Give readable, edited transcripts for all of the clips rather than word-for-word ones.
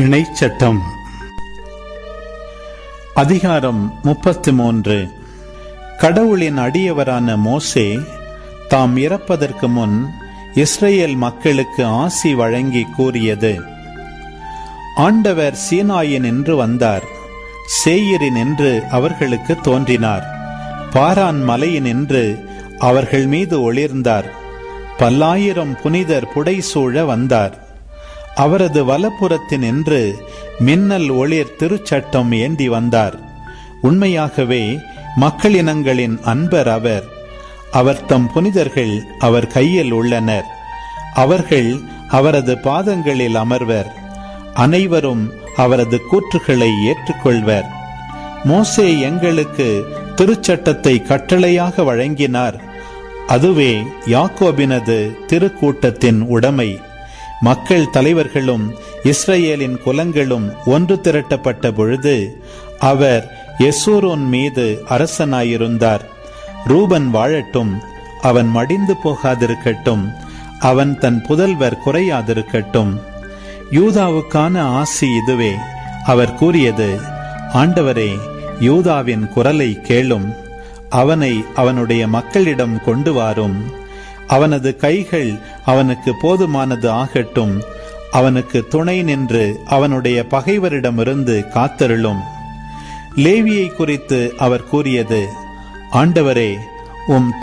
இணைச்சட்டம். அதிகாரம் 33. கடவுளின் அடியவரான மோசே தாம் இறப்பதற்கு முன் இஸ்ரேல் மக்களுக்கு ஆசி வழங்கி கூறியது: ஆண்டவர் சீனாயினின்று வந்தார், சேயீரினின்று அவர்களுக்கு தோன்றினார், பாரான் மலையினின்று அவர்கள் மீது ஒளிர்ந்தார், பல்லாயிரம் புனிதர் புடைசூழ வந்தார். அவரது வலப்புறத்தினின்று மின்னல் ஒளிர் திருச்சட்டம் ஏந்தி வந்தார். உண்மையாகவே மக்களினங்களின் அன்பர் அவர். அவர் தம் புனிதர்கள் அவர் கையில் உள்ளனர். அவர்கள் அவரது பாதங்களில் அமர்வர். அனைவரும் அவரது கூற்றுகளை ஏற்றுக்கொள்வர். மோசே எங்களுக்கு திருச்சட்டத்தை கட்டளையாக வழங்கினார். அதுவே யாக்கோபினது திருக்கூட்டத்தின் உடைமை. மக்கள் தலைவர்களும் இஸ்ரேலின் குலங்களும் ஒன்று திரட்டப்பட்ட பொழுது அவர் எசூரோன் மீது அரசனாயிருந்தார். ரூபன் வாழட்டும், அவன் மடிந்து போகாதிருக்கட்டும், அவன் தன் புதல்வர் குறையாதிருக்கட்டும். யூதாவுக்கான ஆசி இதுவே. அவர் கூறியது: ஆண்டவரே, யூதாவின் குரலை கேளும், அவனை அவனுடைய மக்களிடம் கொண்டு வாரும். அவனது கைகள் அவனுக்கு போதுமானது ஆகட்டும். அவனுக்கு துணை நின்று அவனுடைய பகைவரிடமிருந்து காத்தருளும். லேவியை குறித்து அவர் கூறியது: ஆண்டவரே,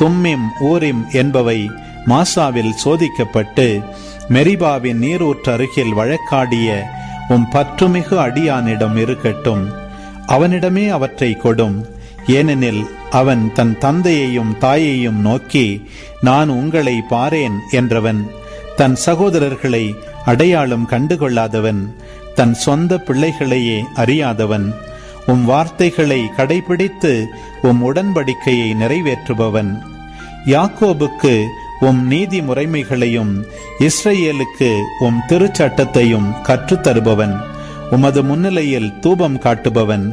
தும்மிம் ஊரிம் என்பவை மாசாவில் சோதிக்கப்பட்டு மெரிபாவின் நீரூற்றருகில் வழக்காடிய பற்றுமிகு அடியானிடம் இருக்கட்டும். அவனிடமே அவற்றை கொடும். ஏனெனில் அவன் தன் தந்தையையும் தாயையும் நோக்கி, நான் உங்களை பாரேன் என்றவன். தன் சகோதரர்களை அடையாளம் கண்டுகொள்ளாதவன், தன் சொந்த பிள்ளைகளையே அறியாதவன். வார்த்தைகளை கடைபிடித்து உடன்படிக்கையை நிறைவேற்றுபவன். யாக்கோபுக்கு நீதி முறைமைகளையும் இஸ்ரேலுக்கு திருச்சட்டத்தையும் கற்றுத்தருபவன். உமது முன்னிலையில் தூபம் காட்டுபவன்,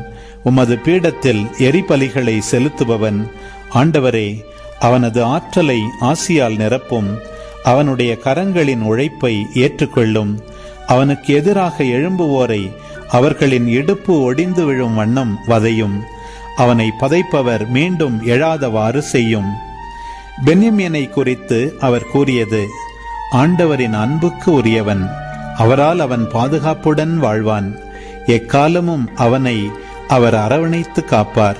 உமது பீடத்தில் எரிபலிகளை செலுத்துபவன். ஆண்டவரே, அவனது ஆற்றலை ஆசியால் நிரப்பும். அவனுடைய கரங்களின் உழைப்பை ஏற்றுக்கொள்ளும். அவனுக்கு எதிராக எழும்புவோரை அவர்களின் இடுப்பு ஒடிந்து விழும் வண்ணம் வதையும். அவனை பதைப்பவர் மீண்டும் எழாதவாறு செய்யும். பென்யமீனை குறித்து அவர் கூறியது: ஆண்டவரின் அன்புக்கு உரியவன், அவரால் அவன் பாதுகாப்புடன் வாழ்வான். எக்காலமும் அவனை அவர் அரவணைத்து காப்பார்.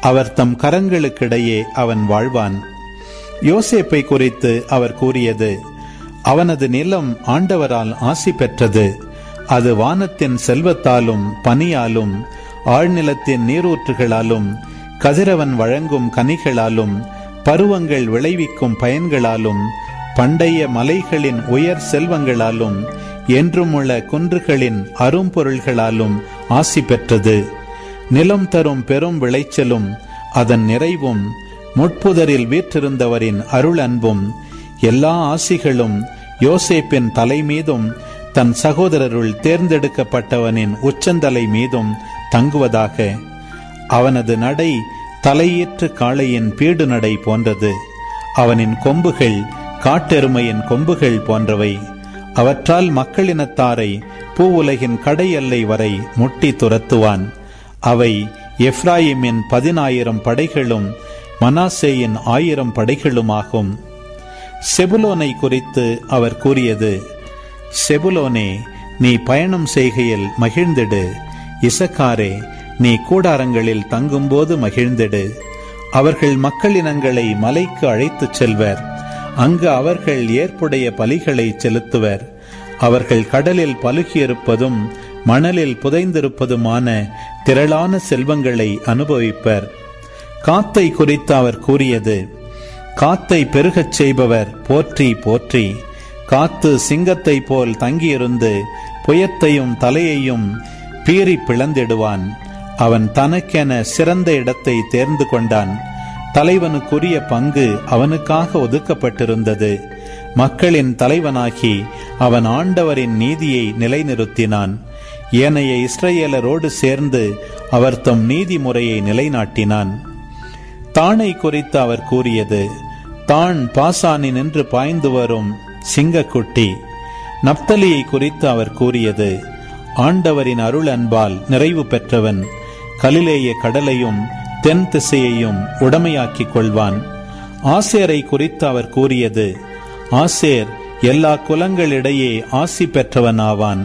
அவர் தம் கரங்களுக்கிடையே அவன் வாழ்வான். யோசேப்பை குறித்து அவர் கூறியது: அவனது நிலம் ஆண்டவரால் ஆசி பெற்றது. அது வானத்தின் செல்வத்தாலும் பனியாலும் ஆழ்நிலத்தின் நீரூற்றுகளாலும் கதிரவன் வழங்கும் கனிகளாலும் பருவங்கள் விளைவிக்கும் பயன்களாலும் பண்டைய மலைகளின் உயர் செல்வங்களாலும் என்றுமுள்ள குன்றுகளின் அரும்பொருள்களாலும் ஆசி பெற்றது. நிலம் தரும் பெரும் விளைச்சலும் அதன் நிறைவும் முட்புதரில் வீற்றிருந்தவரின் அருள் அன்பும் எல்லா ஆசிகளும் யோசேப்பின் தலை மீதும் தன் சகோதரருள் தேர்ந்தெடுக்கப்பட்டவனின் உச்சந்தலை மீதும் தங்குவதாக. அவனது நடை தலையேற்று காளையின் பீடு நடை போன்றது. அவனின் கொம்புகள் காட்டெருமையின் கொம்புகள் போன்றவை. அவற்றால் மக்களினத்தாரை பூவுலகின் கடை எல்லை வரை முட்டி துரத்துவான். அவை எப்ராயிமின் 10,000 படைகளும் மனாசேயின் 1000 படைகளுமாகும். செபுலோனை குறித்து அவர் கூறியது: செபுலோனே, நீ பயணம் செய்கையில் மகிழ்ந்திடு. இசக்காரே, நீ கூடாரங்களில் தங்கும்போது மகிழ்ந்திடு. அவர்கள் மக்களினங்களை மலைக்கு அழைத்துச் செல்வர். அங்கு அவர்கள் ஏற்புடைய பலிகளை செலுத்துவர். அவர்கள் கடலில் பலுகியிருப்பதும் மணலில் புதைந்திருப்பதுமான திரளான செல்வங்களை அனுபவிப்பர். காத்தை குறித்து அவர் கூறியது: காத்தை பெருகச் செய்பவர் போற்றி போற்றி. காத்து சிங்கத்தை போல் தங்கியிருந்து புயத்தையும் தலையையும் பீறி பிளந்திடுவான். அவன் தனக்கென சிறந்த இடத்தை தேர்ந்து கொண்டான். தலைவனுக்குரிய பங்கு அவனுக்காக ஒதுக்கப்பட்டிருந்தது. மக்களின் தலைவனாகி அவன் ஆண்டவரின் நீதியை நிலைநிறுத்தினான். ஏனைய இஸ்ரேலரோடு சேர்ந்து அவர் தம் நீதிமுறையை நிலைநாட்டினான். தானை குறித்து அவர் கூறியது: தான் பாசானினின்று பாய்ந்து வரும் சிங்கக்குட்டி. நப்தலியை குறித்து அவர் கூறியது: ஆண்டவரின் அருள் அன்பால் நிறைவு பெற்றவன் கலிலேய கடலையும் தென் திசையையும் உடமையாக்கிக் கொள்வான். ஆசேரை குறித்து அவர் கூறியது: ஆசேர் எல்லா குலங்களிடையே ஆசி பெற்றவனாவான்.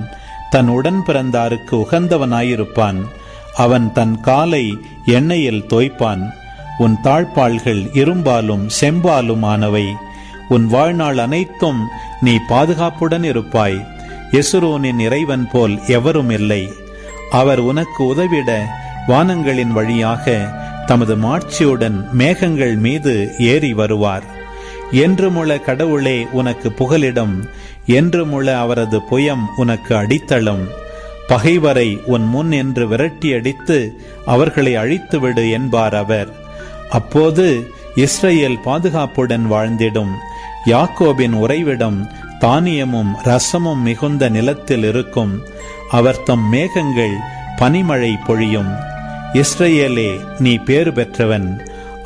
தன் உடன் பிறந்தாருக்கு உகந்தவனாயிருப்பான். அவன் தன் காலை எண்ணெயில் தோய்ப்பான். உன் தாழ்பாள்கள் இரும்பாலும் செம்பாலும் ஆனவை. உன் வாழ்நாள் அனைத்தும் நீ பாதுகாப்புடன் இருப்பாய். எசுரோனின் இறைவன் போல் எவரும் இல்லை. அவர் உனக்கு உதவிட வானங்களின் வழியாக தமது மாட்சியுடன் மேகங்கள் மீது ஏறி வருவார். என்றுமுள்ள கடவுளே உனக்கு புகலிடம், என்றுமுள்ள அவரது புயம் உனக்கு அடித்தளம். பகைவரை உன் முன் என்று விரட்டியடித்து அவர்களை அழித்துவிடு என்பார் அவர். அப்போது இஸ்ரேல் பாதுகாப்புடன் வாழ்ந்திடும். யாக்கோபின் உறைவிடம் தானியமும் ரசமும் மிகுந்த நிலத்தில் இருக்கும். அவர் தம் மேகங்கள் பனிமழை பொழியும். இஸ்ரேலே, நீ பேறு பெற்றவன்.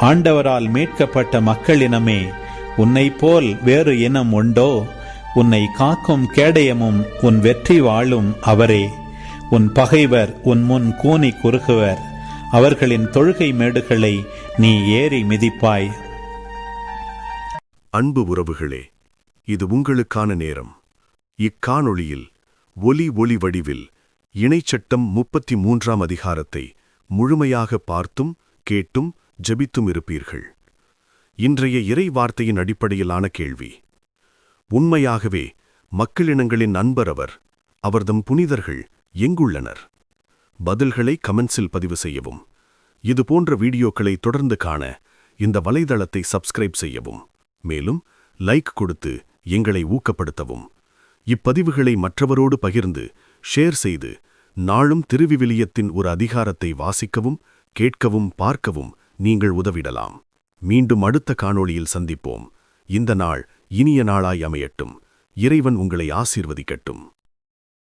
ஆண்டவரால் மீட்கப்பட்ட மக்களினமே, உன்னை போல் வேறு இனம் உண்டோ? உன்னை காக்கும் கேடயமும் உன் வெற்றி வாளும் அவரே. உன் பகைவர் உன் முன் கூனி குறுகுவர். அவர்களின் தொழுகை மேடுகளை நீ ஏறி மிதிப்பாய். அன்பு உறவுகளே, இது உங்களுக்கான நேரம். இக்காணொளியில் ஒலி வடிவில் இணைச்சட்டம் 33ஆம் அதிகாரத்தை முழுமையாக பார்த்தும் கேட்டும் ஜெபித்தும் இருப்பீர்கள். இன்றைய இறை வார்த்தையின் அடிப்படையிலான கேள்வி: உண்மையாகவே மக்களினங்களின் நண்பர் அவர். அவர்தம் புனிதர்கள் எங்குள்ளனர்? பதில்களை கமெண்ட்ஸில் பதிவு செய்யவும். இதுபோன்ற வீடியோக்களை தொடர்ந்து காண இந்த வலைதளத்தை சப்ஸ்கிரைப் செய்யவும். மேலும் லைக் கொடுத்து எங்களை ஊக்கப்படுத்தவும். இப்பதிவுகளை மற்றவரோடு பகிர்ந்து ஷேர் செய்து நாளும் திருவிவிலியத்தின் ஒரு அதிகாரத்தை வாசிக்கவும், கேட்கவும், பார்க்கவும் நீங்கள் உதவிடலாம். மீண்டும் அடுத்த காணொளியில் சந்திப்போம். இந்த நாள் இனிய நாளாய் அமையட்டும். இறைவன் உங்களை ஆசீர்வதிக்கட்டும்.